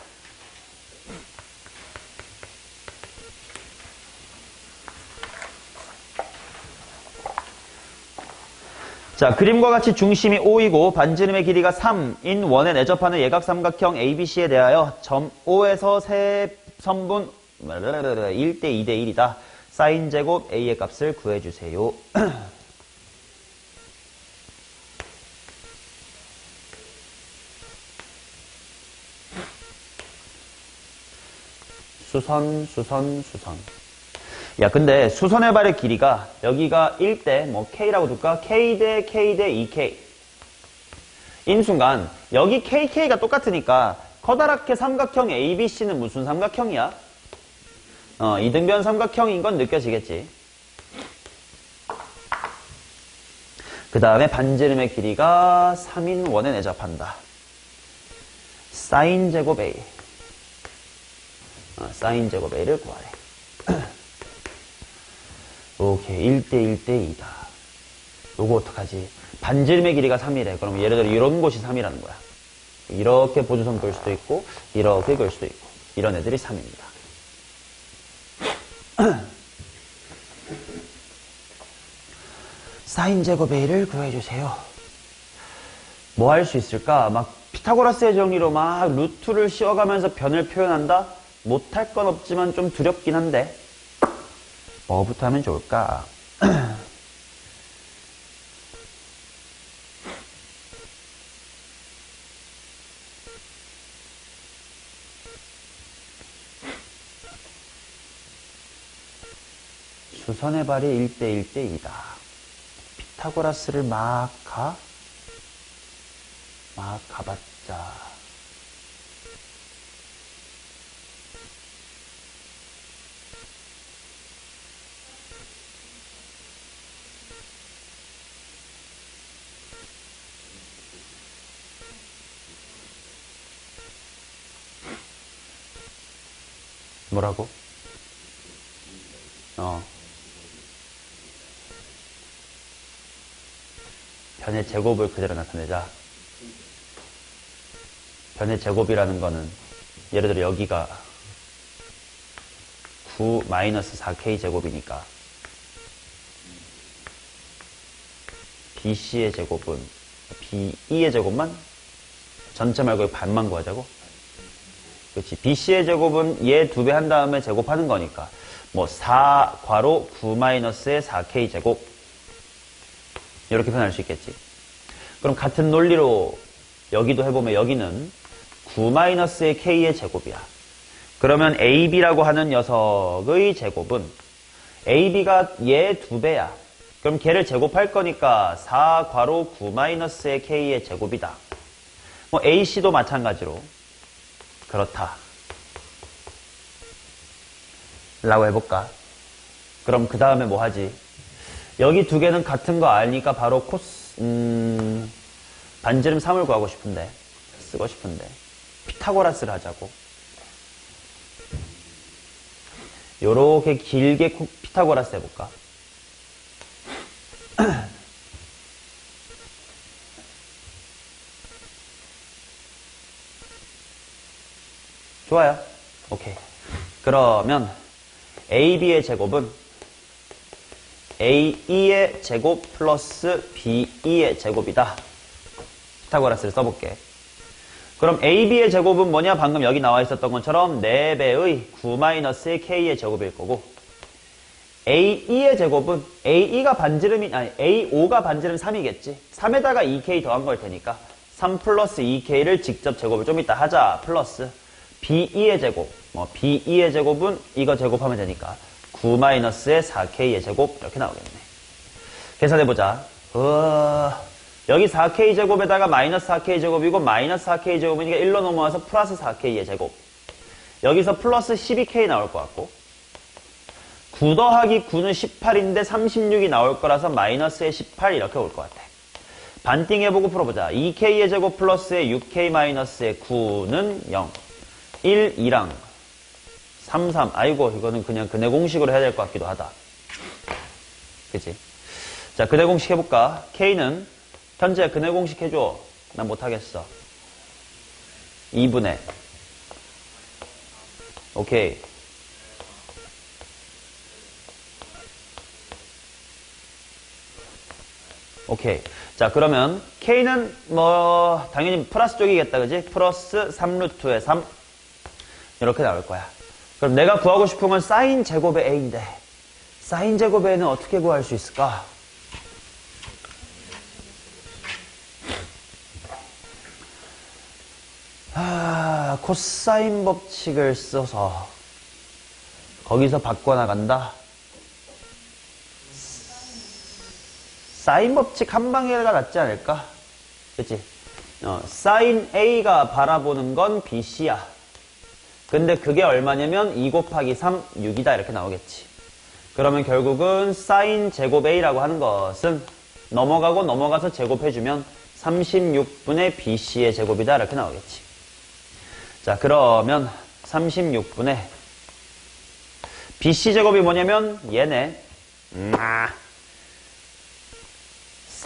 자, 그림과 같이 중심이 O이고 반지름의 길이가 3인 원에 내접하는 예각삼각형 ABC에 대하여 점 O에서 세 선분 1대 2대 1이다. 사인 제곱 A의 값을 구해주세요. 수선. 야, 근데 수선의 발의 길이가 여기가 1대 뭐 K라고 둘까? K 대 K 대 2K. 인 순간 여기 KK가 똑같으니까 커다랗게 삼각형 ABC는 무슨 삼각형이야? 이등변 삼각형인 건 느껴지겠지. 그 다음에 반지름의 길이가 3인 원에 내접한다. 사인 제곱 A. 사인 제곱 A를 구하래. 오케이. 1대 1대 2다. 요거 어떡하지? 반지름의 길이가 3이래. 그럼 예를 들어 이런 곳이 3이라는 거야. 이렇게 보조선 그을 수도 있고 이렇게 그을 수도 있고 이런 애들이 3입니다. 사인 제곱 A를 구해주세요. 뭐 할 수 있을까? 막 피타고라스의 정리로 막 루트를 씌워가면서 변을 표현한다? 못할 건 없지만 좀 두렵긴 한데 뭐부터 하면 좋을까? 수선의 발이 1대 1대 2다. 피타고라스를 막 가봤자. 뭐라고? 변의 제곱을 그대로 나타내자. 변의 제곱이라는 거는 예를 들어 여기가 9-4K 제곱이니까 BC의 제곱은 BE의 제곱만? 전체 말고 반만 구하자고? 그렇지. BC의 제곱은 얘 2배 한 다음에 제곱하는 거니까 뭐 4 괄호 9-의 4K 제곱 이렇게 표현할 수 있겠지. 그럼 같은 논리로 여기도 해보면 여기는 9-의 K의 제곱이야. 그러면 AB라고 하는 녀석의 제곱은 AB가 얘 2배야. 그럼 걔를 제곱할 거니까 4 괄호 9-의 K의 제곱이다. 뭐 AC도 마찬가지로 그렇다 라고 해볼까? 그럼 그 다음에 뭐 하지? 여기 두 개는 같은 거 아니까 바로 반지름 3을 구하고 싶은데 쓰고 싶은데 피타고라스를 하자고. 요렇게 길게 피타고라스 해볼까? 좋아요. 오케이. 그러면 AB의 제곱은 AE의 제곱 플러스 BE의 제곱이다. 피타고라스를 써볼게. 그럼 AB의 제곱은 뭐냐? 방금 여기 나와 있었던 것처럼 4배의 9-의 K의 제곱일 거고, AE의 제곱은 AE가 반지름이 아니 AO가 반지름 3이겠지. 3에다가 2K 더한 걸 테니까 3 플러스 2K를 직접 제곱을 좀 이따 하자. 플러스 BE의 제곱, BE의 제곱은 이거 제곱하면 되니까 9-의 4K의 제곱 이렇게 나오겠네. 계산해보자. 여기 4K 제곱에다가 마이너스 4K 제곱이고 마이너스 4K 제곱이니까 1로 넘어와서 플러스 4K의 제곱. 여기서 플러스 12K 나올 것 같고 9 더하기 9는 18인데 36이 나올 거라서 마이너스의 18 이렇게 올 것 같아. 반띵 해보고 풀어보자. 2K의 제곱 플러스의 6K 마이너스의 9는 0. 1, 2랑 3, 3. 아이고 이거는 그냥 근해 공식으로 해야 될 것 같기도 하다. 그치? 자, 근해 공식 해볼까? K는 현재 근해 공식 해줘. 난 못하겠어. 2분의 오케이. 오케이. 자, 그러면 K는 뭐 당연히 플러스 쪽이겠다. 그지? 플러스 3루트의 3 이렇게 나올 거야. 그럼 내가 구하고 싶은 건 사인 제곱의 A인데 사인 제곱의 A는 어떻게 구할 수 있을까? 코사인 법칙을 써서 거기서 바꿔나간다. 사인 법칙 한 방에가 낫지 않을까? 그치? 사인 A가 바라보는 건 BC야. 근데 그게 얼마냐면 2 곱하기 3, 6이다. 이렇게 나오겠지. 그러면 결국은 사인 제곱 A라고 하는 것은 넘어가고 넘어가서 제곱해주면 36분의 BC의 제곱이다. 이렇게 나오겠지. 자, 그러면 36분의 BC 제곱이 뭐냐면 얘네.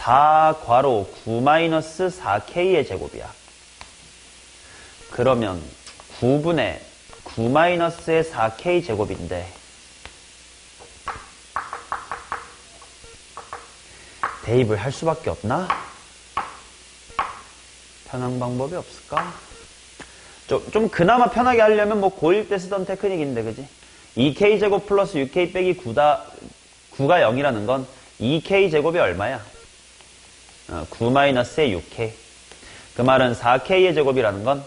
4 괄호 9-4K의 제곱이야. 그러면 9분의 9-의 4K 제곱인데 대입을 할 수밖에 없나? 편한 방법이 없을까? 좀 그나마 편하게 하려면 뭐 고1 때 쓰던 테크닉인데, 그지? 2K 제곱 플러스 6K 빼기 9가 0이라는 건 2K 제곱이 얼마야? 9-의 6K. 그 말은 4K의 제곱이라는 건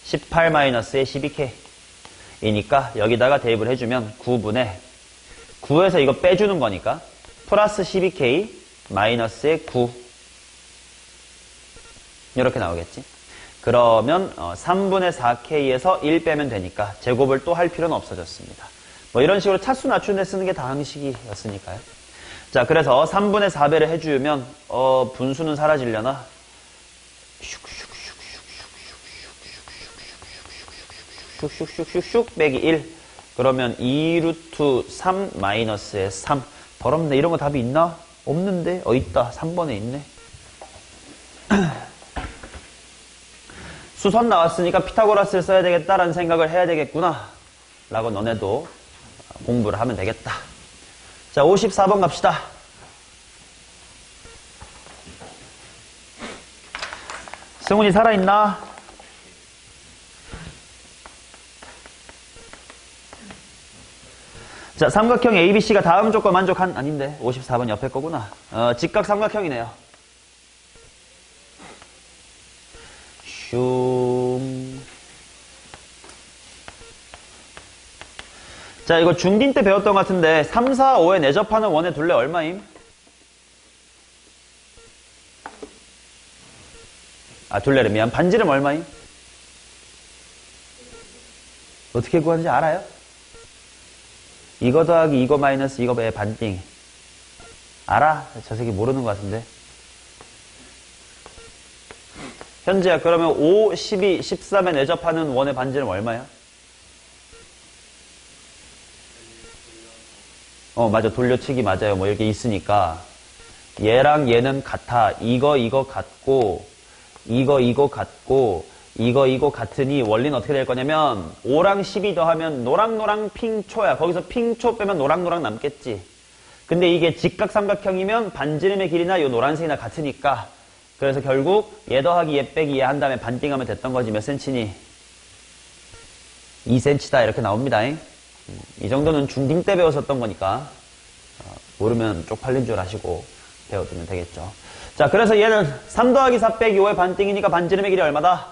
18-의 12K. 이니까 여기다가 대입을 해주면 9분의 9에서 이거 빼주는 거니까 플러스 12K 마이너스의 9. 이렇게 나오겠지. 그러면 3분의 4K에서 1 빼면 되니까 제곱을 또 할 필요는 없어졌습니다. 뭐 이런 식으로 차수 낮추는 데 쓰는 게 다항식이었으니까요. 자, 그래서 3분의 4배를 해주면 분수는 사라지려나? 슉슉슉슉슉 빼기 1. 그러면 2루트 3 마이너스의 3. 더럽네. 이런 거 답이 있나? 없는데? 있다. 3번에 있네. 수선 나왔으니까 피타고라스를 써야 되겠다라는 생각을 해야 되겠구나 라고 너네도 공부를 하면 되겠다. 자, 54번 갑시다. 승훈이 살아있나? 자, 삼각형 ABC가 다음 조건 만족한, 아닌데 54번 옆에 거구나. 직각 삼각형이네요. 슝. 자, 이거 중딩 때 배웠던 것 같은데 3, 4, 5에 내접하는 원의 둘레 얼마임? 둘레를 미안. 반지름 얼마임? 어떻게 구하는지 알아요? 이거 더하기 이거 마이너스 이거의 반띵. 알아? 저 새끼 모르는 것 같은데. 현재야, 그러면 5, 12, 13에 내접하는 원의 반지름 얼마야? 맞아. 돌려치기 맞아요. 뭐 이렇게 있으니까. 얘랑 얘는 같아. 이거 같고, 이거 같고, 이거 같으니 원리는 어떻게 될 거냐면 5랑 12 더하면 노랑노랑 핑초야. 거기서 핑초 빼면 노랑노랑 남겠지. 근데 이게 직각삼각형이면 반지름의 길이나 요 노란색이나 같으니까 그래서 결국 얘 더하기 얘 빼기 얘 한 다음에 반띵하면 됐던 거지. 몇 센치니? 2cm다 이렇게 나옵니다. 이 정도는 중딩 때 배웠었던 거니까 모르면 쪽팔린 줄 아시고 배워두면 되겠죠. 자, 그래서 얘는 3 더하기 4 빼기 5의 반띵이니까 반지름의 길이 얼마다?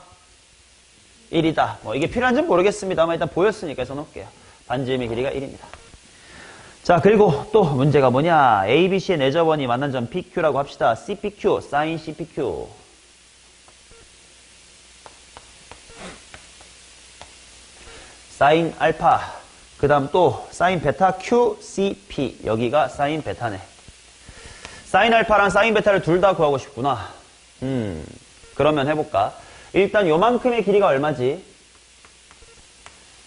1이다. 뭐 이게 필요한지는 모르겠습니다만 일단 보였으니까 써놓을게요. 반지름의 길이가 1입니다. 자, 그리고 또 문제가 뭐냐? ABC의 내접원이 만난 점 PQ라고 합시다. CPQ, sin CPQ. sin 알파. 그 다음 또 sin 베타 QCP. 여기가 sin 베타네. sin 알파랑 sin 베타를 둘 다 구하고 싶구나. 그러면 해볼까? 일단 요만큼의 길이가 얼마지?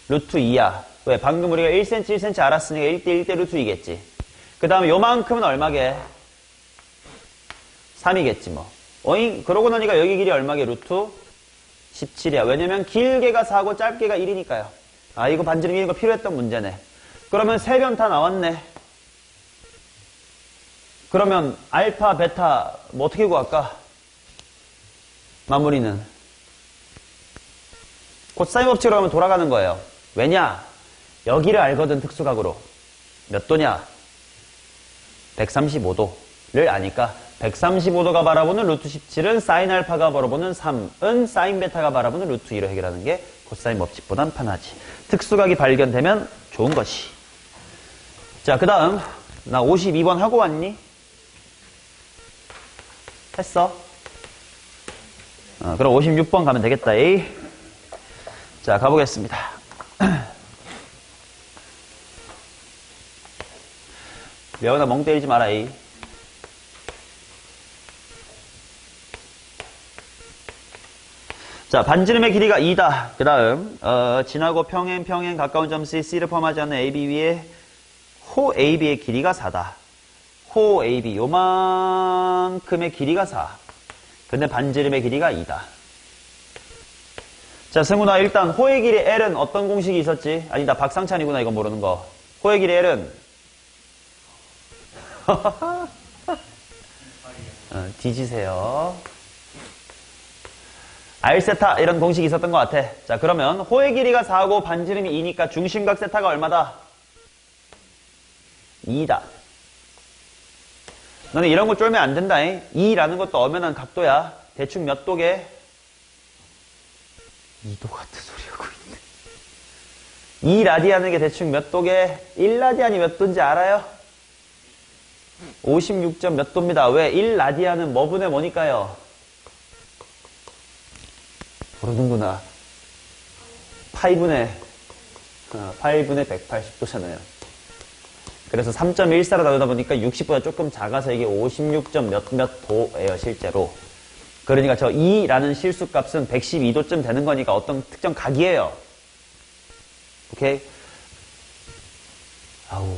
루트 2야. 왜? 방금 우리가 1cm, 1cm 알았으니까 1대 1대 루트 2겠지. 그 다음에 요만큼은 얼마게? 3이겠지 뭐. 어잉? 그러고 나니까 여기 길이 얼마게? 루트 17이야. 왜냐면 길게가 4고 짧게가 1이니까요. 이거 반지름 이거 필요했던 문제네. 그러면 세 변 다 나왔네. 그러면 알파, 베타 뭐 어떻게 구할까? 마무리는 코사인 법칙으로 하면 돌아가는 거예요. 왜냐? 여기를 알거든. 특수각으로 몇 도냐? 135도를 아니까 135도가 바라보는 루트 17은 사인 알파가 바라보는 3은 사인 베타가 바라보는 루트 2로 해결하는 게 코사인 법칙보단 편하지. 특수각이 발견되면 좋은 것이. 자, 그 다음 나 52번 하고 왔니? 했어? 그럼 56번 가면 되겠다. A. 자, 가보겠습니다. 레오나 멍 때리지 마라, A. 자, 반지름의 길이가 2다. 그 다음, 지나고 평행 가까운 점 C를 포함하지 않는 AB 위에 호 AB의 길이가 4다. 호 AB, 요만큼의 길이가 4. 근데 반지름의 길이가 2다. 자, 승훈아, 일단 호의 길이 L은 어떤 공식이 있었지? 아니다, 박상찬이구나, 이거 모르는 거. 호의 길이 L은? 뒤지세요. R세타 이런 공식이 있었던 것 같아. 자, 그러면 호의 길이가 4고 반지름이 2니까 중심각 세타가 얼마다? 2다. 너는 이런 거 쫄면 안 된다. 2라는 것도 엄연한 각도야. 대충 몇 도게? 2도 같은 소리 하고 있네. 2라디아는 게 대충 몇 도게? 1라디안이 몇 도인지 알아요? 56점 몇 도입니다. 왜? 1라디안은 뭐분의 뭐니까요? 모르는구나. 파이분의 180도잖아요. 그래서 3.14로 나누다 보니까 60보다 조금 작아서 이게 56점 몇몇 도예요, 실제로. 그러니까 저 2라는 실수값은 112도쯤 되는 거니까 어떤 특정 각이에요. 오케이? 아우.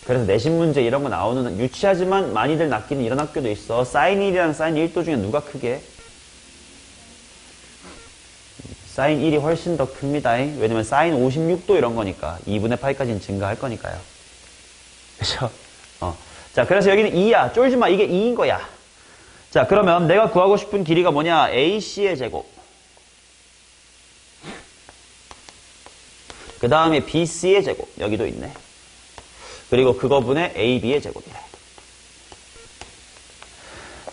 그래서 내신 문제 이런 거 나오는 유치하지만 많이들 낚이는 이런 학교도 있어. 사인 1이랑 사인 1도 중에 누가 크게? 사인 1이 훨씬 더 큽니다. 왜냐면 사인 56도 이런 거니까 2분의 파이까지는 증가할 거니까요. 그렇죠? 자, 그래서 여기는 2야. 쫄지 마. 이게 2인 거야. 자, 그러면 내가 구하고 싶은 길이가 뭐냐? AC의 제곱. 그 다음에 BC의 제곱. 여기도 있네. 그리고 그거분의 AB의 제곱이래.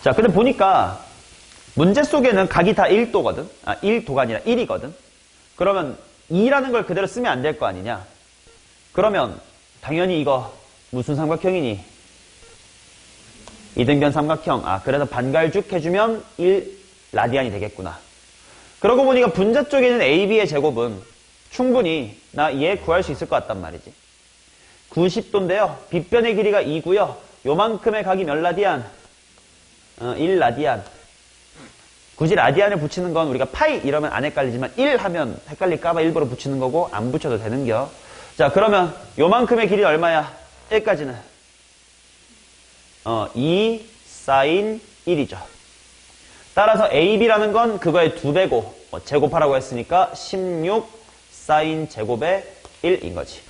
자, 근데 보니까 문제 속에는 각이 다 1도거든. 1도가 아니라 1이거든. 그러면 2라는 걸 그대로 쓰면 안 될 거 아니냐. 그러면 당연히 이거 무슨 삼각형이니? 이등변 삼각형. 그래서 반갈죽 해주면 1라디안이 되겠구나. 그러고 보니까 분자 쪽에 있는 AB의 제곱은 충분히 나 얘 구할 수 있을 것 같단 말이지. 90도인데요. 빗변의 길이가 2고요. 요만큼의 각이 몇 라디안? 1라디안. 굳이 라디안을 붙이는 건 우리가 파이 이러면 안 헷갈리지만 1 하면 헷갈릴까봐 일부러 붙이는 거고 안 붙여도 되는겨. 자, 그러면 요만큼의 길이 얼마야? 1까지는 2 사인 1이죠. 따라서 AB라는 건 그거의 2배고 제곱하라고 했으니까 16 사인 제곱의 1인 거지.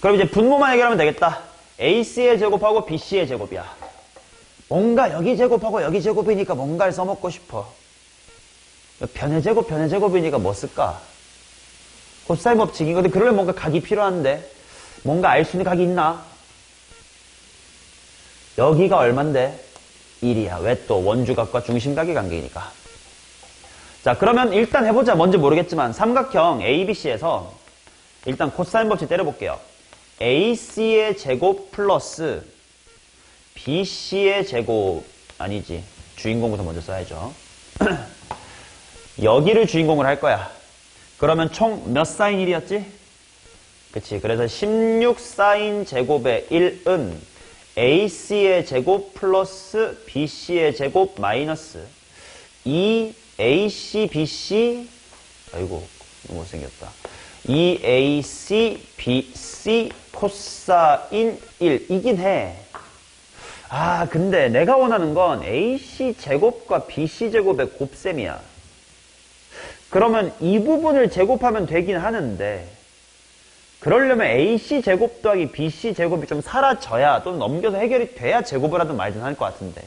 그럼 이제 분모만 해결하면 되겠다. AC의 제곱하고 BC의 제곱이야. 뭔가 여기 제곱하고 여기 제곱이니까 뭔가를 써먹고 싶어. 변의 제곱이니까 뭐 쓸까? 코사인 법칙인 건데 그러려면 뭔가 각이 필요한데 뭔가 알 수 있는 각이 있나? 여기가 얼만데? 1이야. 왜 또? 원주각과 중심각의 관계이니까. 자, 그러면 일단 해보자. 뭔지 모르겠지만 삼각형 ABC에서 일단 코사인 법칙 때려볼게요. AC의 제곱 플러스 BC의 제곱 아니지. 주인공부터 먼저 써야죠. 여기를 주인공을 할 거야. 그러면 총 몇 사인 1이었지? 그치. 그래서 16 사인 제곱의 1은 AC의 제곱 플러스 BC의 제곱 마이너스 2AC BC 아이고 너무 못생겼다. 2AC BC 코사인 1 이긴 해. 근데 내가 원하는 건 AC 제곱과 BC 제곱의 곱셈이야. 그러면 이 부분을 제곱하면 되긴 하는데 그러려면 AC 제곱 더하기 BC 제곱이 좀 사라져야 또는 넘겨서 해결이 돼야 제곱을 하든 말든 할 것 같은데.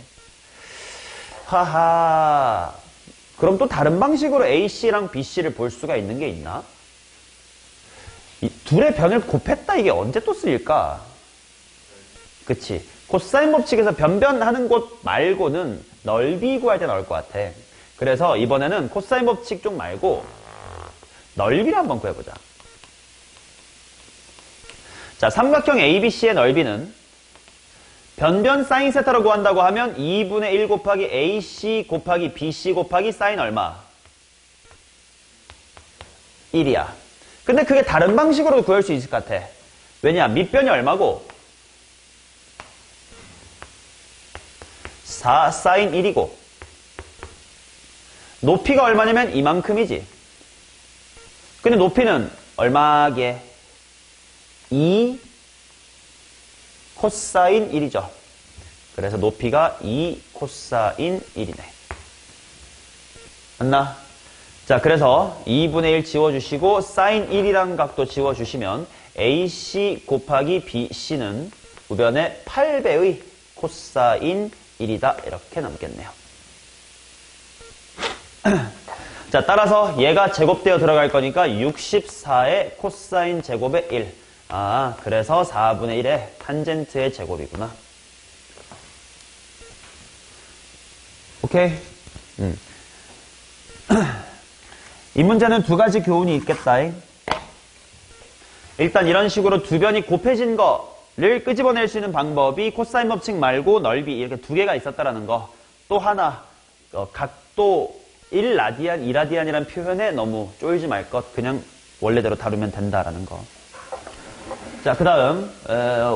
하하. 그럼 또 다른 방식으로 AC랑 BC를 볼 수가 있는 게 있나? 이 둘의 변을 곱했다 이게 언제 또 쓰일까? 그치. 코사인 법칙에서 변변하는 곳 말고는 넓이 구할 때 나올 것 같아. 그래서 이번에는 코사인 법칙 쪽 말고 넓이를 한번 구해보자. 자, 삼각형 ABC의 넓이는 변변 사인 세타로 구한다고 하면 2분의 1 곱하기 AC 곱하기 BC 곱하기 사인 얼마? 1이야. 근데 그게 다른 방식으로도 구할 수 있을 것 같아. 왜냐? 밑변이 얼마고? 4 사인 1이고 높이가 얼마냐면 이만큼이지. 근데 높이는 얼마게? 2 코사인 1이죠. 그래서 높이가 2 코사인 1이네. 맞나? 자, 그래서 2분의 1 지워주시고 사인 1이라는 각도 지워주시면 AC 곱하기 BC는 우변의 8배의 코사인 1이다. 이렇게 남겠네요. 자, 따라서 얘가 제곱되어 들어갈 거니까 64의 코사인 제곱의 1. 아, 그래서 4분의 1의 탄젠트의 제곱이구나. 오케이? 이 문제는 두 가지 교훈이 있겠다. 일단 이런 식으로 두 변이 곱해진 거를 끄집어낼 수 있는 방법이 코사인 법칙 말고 넓이 이렇게 두 개가 있었다라는 거. 또 하나, 각도 1라디안, 2라디안이라는 표현에 너무 쫄지 말 것. 그냥 원래대로 다루면 된다라는 거. 자, 그 다음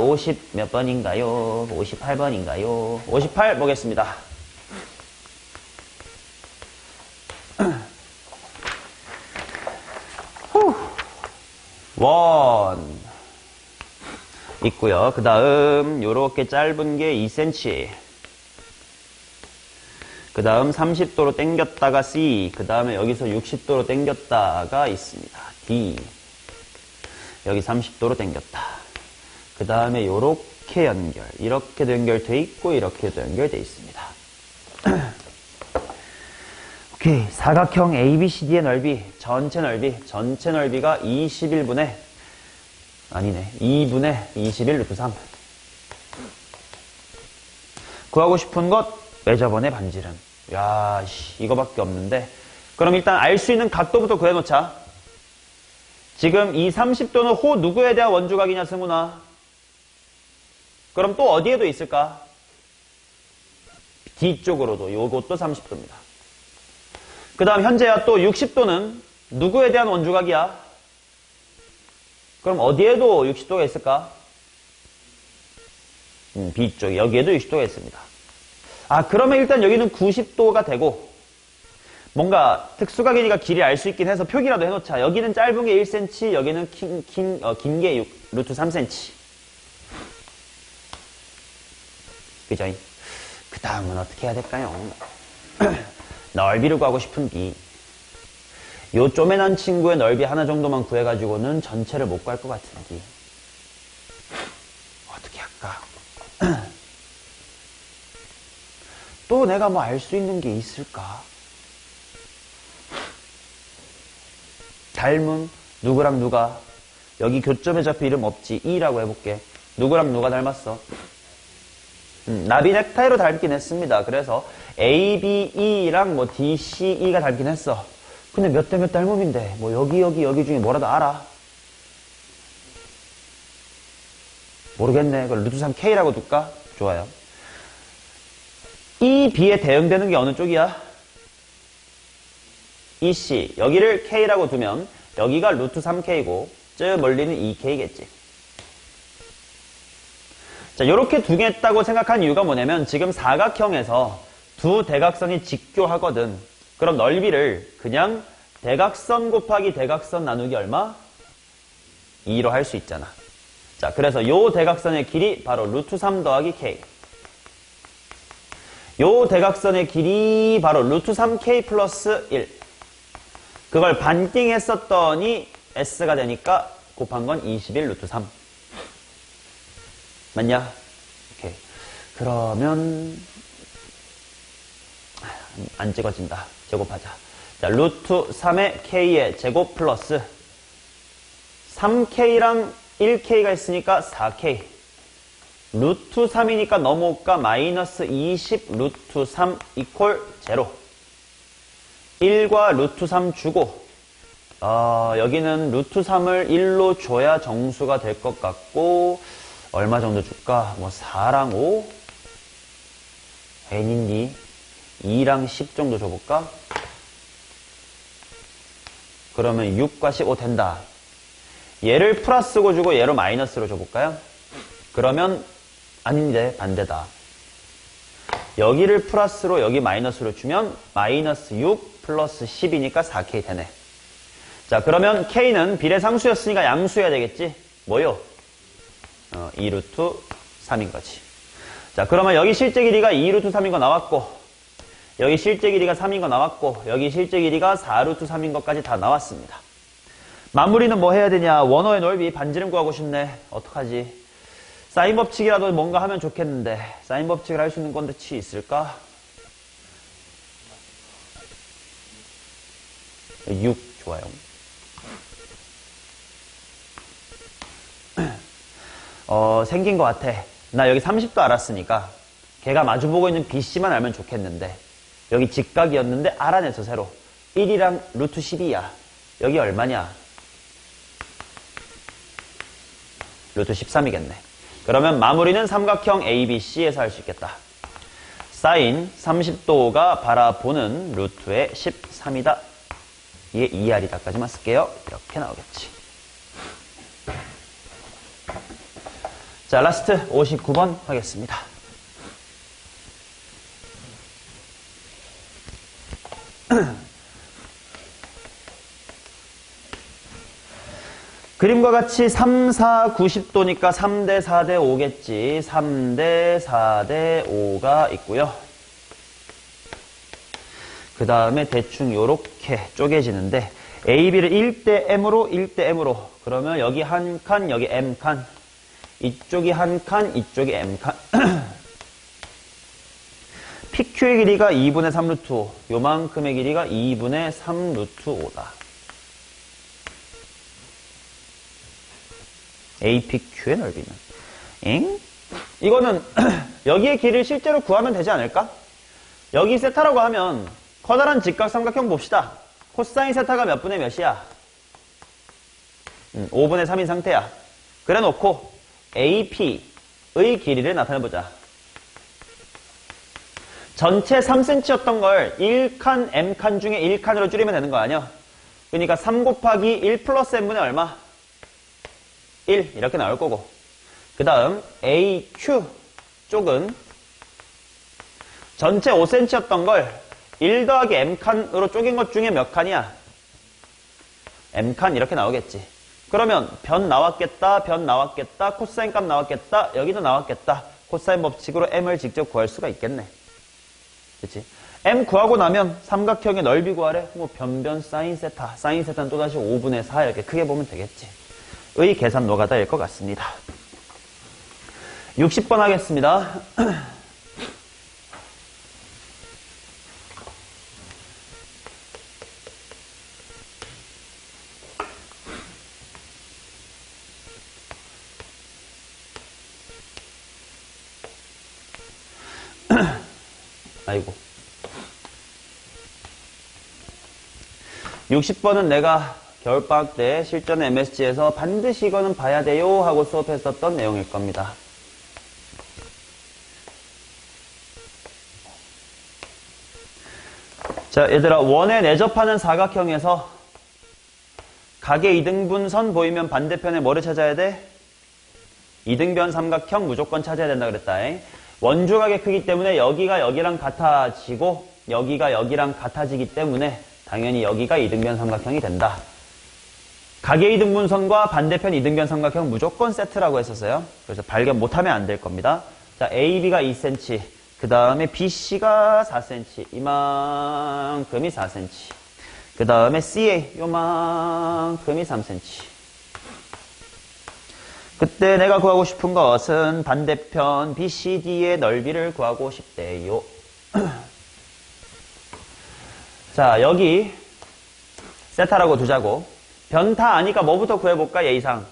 50 몇 번인가요? 58번인가요? 58 보겠습니다. 원 있고요. 그 다음 요렇게 짧은 게 2cm. 그 다음 30도로 당겼다가 C. 그 다음에 여기서 60도로 당겼다가 있습니다. D. 여기 30도로 당겼다. 그 다음에 요렇게 연결. 이렇게도 연결돼 있고 이렇게도 연결돼 있습니다. 오케이. 사각형 ABCD의 넓이, 전체 넓이가 21분의, 아니네, 2분의 21 루트 3. 구하고 싶은 것, 매저번의 반지름. 야, 이거밖에 없는데. 그럼 일단 알 수 있는 각도부터 구해놓자. 지금 이 30도는 호 누구에 대한 원주각이냐, 승훈아? 그럼 또 어디에도 있을까? 뒤쪽으로도. 요것도 30도입니다. 그 다음 현재야 또 60도는 누구에 대한 원주각이야? 그럼 어디에도 60도가 있을까? B쪽. 여기에도 60도가 있습니다. 아, 그러면 일단 여기는 90도가 되고 뭔가 특수각이니까 길이 알 수 있긴 해서 표기라도 해놓자. 여기는 짧은 게 1cm, 여기는 긴 게 루트 3cm. 그죠? 그 다음은 어떻게 해야 될까요? 넓이를 구하고 싶은 B. 요 쪼매난 친구의 넓이 하나 정도만 구해가지고는 전체를 못 구할 것 같은데. 어떻게 할까? 또 내가 뭐 알 수 있는 게 있을까? 닮은 누구랑 누가? 여기 교점에 잡혀 이름 없지. E라고 해볼게. 누구랑 누가 닮았어? 나비 넥타이로 닮긴 했습니다. 그래서 A, B, E랑 뭐 D, C, E가 닮긴 했어. 근데 몇 대 몇 닮음인데 뭐 여기 중에 뭐라도 알아? 모르겠네. 그걸 루트 3K라고 둘까? 좋아요. E, B에 대응되는 게 어느 쪽이야? E, C. 여기를 K라고 두면 여기가 루트 3K고 저 멀리는 2K겠지. 자, 요렇게 두겠다고 생각한 이유가 뭐냐면 지금 사각형에서 두 대각선이 직교하거든. 그럼 넓이를 그냥 대각선 곱하기 대각선 나누기 얼마? 2로 할 수 있잖아. 자, 그래서 요 대각선의 길이 바로 루트 3 더하기 K. 요 대각선의 길이 바로 루트 3K 플러스 1. 그걸 반띵 했었더니 S가 되니까 곱한 건 21 루트 3. 맞냐? 오케이. 그러면 안 찍어진다. 제곱하자. 자, 루트 3의 K의 제곱 플러스 3K랑 1K가 있으니까 4K. 루트 3이니까 넘어올까? 마이너스 20 루트 3 이퀄 0. 1과 루트 3 주고 여기는 루트 3을 1로 줘야 정수가 될 것 같고 얼마 정도 줄까? 뭐 4랑 5? 웬이니? 2랑 10 정도 줘볼까? 그러면 6과 15 된다. 얘를 플러스고 주고 얘로 마이너스로 줘볼까요? 그러면 아닌데 반대다. 여기를 플러스로 여기 마이너스로 주면 마이너스 6 플러스 10이니까 4K 되네. 자, 그러면 K는 비례상수였으니까 양수여야 되겠지? 뭐요? 2루트 3인 거지. 자, 그러면 여기 실제 길이가 2루트 3인 거 나왔고, 여기 실제 길이가 3인 거 나왔고, 여기 실제 길이가 4루트 3인 것까지 다 나왔습니다. 마무리는 뭐 해야 되냐? 원어의 넓이 반지름 구하고 싶네. 어떡하지? 사인 법칙이라도 뭔가 하면 좋겠는데, 사인 법칙을 할 수 있는 건데 치 있을까? 6 좋아요. 생긴 것 같아. 나 여기 30도 알았으니까 걔가 마주보고 있는 BC만 알면 좋겠는데 여기 직각이었는데 알아내서 새로 1이랑 루트 12야. 여기 얼마냐? 루트 13이겠네. 그러면 마무리는 삼각형 ABC에서 할 수 있겠다. 사인 30도가 바라보는 루트의 13이다. 이게 2R이다까지만 쓸게요. 이렇게 나오겠지. 자, 라스트 59번 하겠습니다. 그림과 같이 3, 4, 90도니까 3대 4대 5겠지. 3대 4대 5가 있고요. 그 다음에 대충 요렇게 쪼개지는데 AB를 1대 M으로 1대 M으로 그러면 여기 한 칸, 여기 M칸, 이쪽이 한 칸, 이쪽이 M칸. PQ의 길이가 2분의 3루트 5, 요만큼의 길이가 2분의 3루트 5다. APQ의 넓이는 이거는 여기의 길이를 실제로 구하면 되지 않을까? 여기 세타라고 하면 커다란 직각삼각형 봅시다. 코사인 세타가 몇 분의 몇이야? 5분의 3인 상태야. 그래 놓고 AP의 길이를 나타내보자. 전체 3cm였던 걸 1칸, M칸 중에 1칸으로 줄이면 되는 거 아니야? 그러니까 3 곱하기 1 플러스 M분의 얼마? 1 이렇게 나올 거고 그 다음 AQ 쪽은 전체 5cm였던 걸 1 더하기 M칸으로 쪼갠 것 중에 몇 칸이야? M칸 이렇게 나오겠지. 그러면 변 나왔겠다, 변 나왔겠다, 코사인 값 나왔겠다, 여기도 나왔겠다. 코사인 법칙으로 M을 직접 구할 수가 있겠네. 그치? M 구하고 나면 삼각형의 넓이 구하래. 뭐 변변 사인 세타, 사인 세타는 또다시 5분의 4 이렇게 크게 보면 되겠지. 의 계산 노가다일 것 같습니다. 60번 하겠습니다. 아이고. 60번은 내가 겨울방학 때 실전 MSG에서 반드시 이거는 봐야 돼요 하고 수업했었던 내용일 겁니다. 자, 얘들아, 원에 내접하는 사각형에서 각의 이등분선 보이면 반대편에 뭐를 찾아야 돼? 이등변 삼각형 무조건 찾아야 된다 그랬다. 원주각의 크기 때문에 여기가 여기랑 같아지고 여기가 여기랑 같아지기 때문에 당연히 여기가 이등변 삼각형이 된다. 각의 이등분선과 반대편 이등변 삼각형 무조건 세트라고 했었어요. 그래서 발견 못하면 안 될 겁니다. 자, AB가 2cm, 그 다음에 BC가 4cm, 이만큼이 4cm, 그 다음에 CA 요만큼이 3cm. 그때 내가 구하고 싶은 것은 반대편 BCD의 넓이를 구하고 싶대요. 자, 여기 세타라고 두자고. 변 다 아니까 뭐부터 구해볼까? 예의상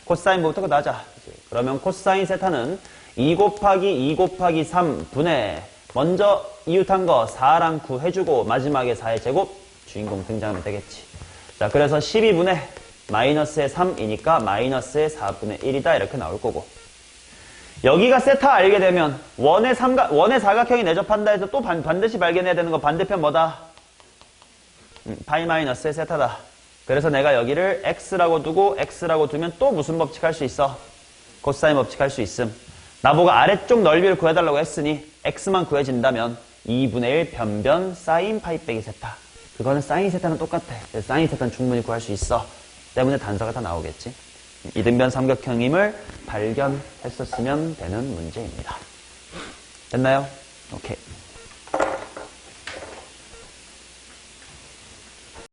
코사인부터 구하자. 그러면 코사인 세타는 2 곱하기 2 곱하기 3분의 먼저 이웃한 거 4랑 9 해주고 마지막에 4의 제곱 주인공 등장하면 되겠지. 자, 그래서 12분의 마이너스의 3이니까 마이너스의 4분의 1이다 이렇게 나올 거고 여기가 세타 알게 되면 원의 사각형이 내접한다 해서 또 반드시 발견해야 되는 거 반대편 뭐다? 파이 마이너스의 세타다. 그래서 내가 여기를 x라고 두고 x라고 두면 또 무슨 법칙 할 수 있어? 코사인 법칙 할 수 있음. 나보고 아래쪽 넓이를 구해달라고 했으니 x만 구해진다면 2분의 1 변변 사인 파이 빼기 세타. 그거는 사인 세타는 똑같아. 사인 세타는 충분히 구할 수 있어. 때문에 단서가 다 나오겠지. 이등변 삼각형임을 발견했었으면 되는 문제입니다. 됐나요? 오케이.